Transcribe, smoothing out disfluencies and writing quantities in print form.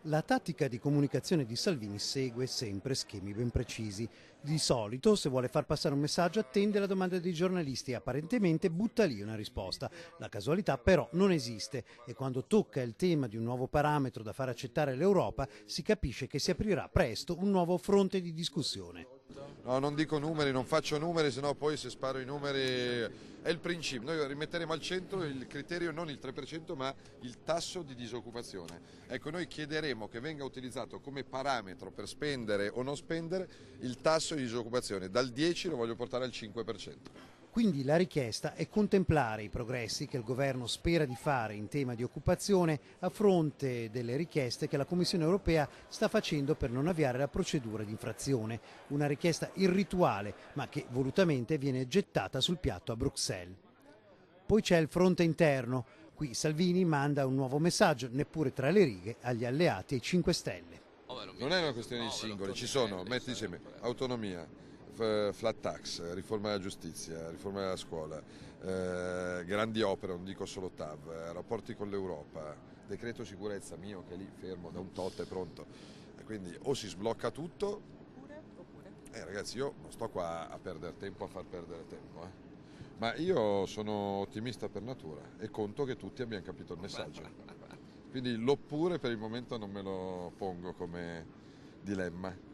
La tattica di comunicazione di Salvini segue sempre schemi ben precisi. Di solito, se vuole far passare un messaggio, attende la domanda dei giornalisti e apparentemente butta lì una risposta. La casualità però non esiste e quando tocca il tema di un nuovo parametro da far accettare all'Europa, si capisce che si aprirà presto un nuovo fronte di discussione. No, non dico numeri, non faccio numeri, sennò poi se sparo i numeri è il principio. Noi rimetteremo al centro il criterio non il 3% ma il tasso di disoccupazione. Ecco, noi chiederemo che venga utilizzato come parametro per spendere o non spendere il tasso di disoccupazione. Dal 10 lo voglio portare al 5%. Quindi la richiesta è contemplare i progressi che il governo spera di fare in tema di occupazione a fronte delle richieste che la Commissione europea sta facendo per non avviare la procedura di infrazione. Una richiesta irrituale, ma che volutamente viene gettata sul piatto a Bruxelles. Poi c'è il fronte interno. Qui Salvini manda un nuovo messaggio, neppure tra le righe, agli alleati e ai 5 Stelle. Non è una questione di singoli, ci sono, metti insieme autonomia, flat tax, riforma della giustizia, riforma della scuola, grandi opere, non dico solo TAV, rapporti con l'Europa, decreto sicurezza mio che è lì fermo da un tot è pronto. E quindi o si sblocca tutto, ragazzi io non sto qua a perdere tempo, a far perdere tempo. Ma io sono ottimista per natura e conto che tutti abbiano capito il messaggio. Quindi l'oppure per il momento non me lo pongo come dilemma.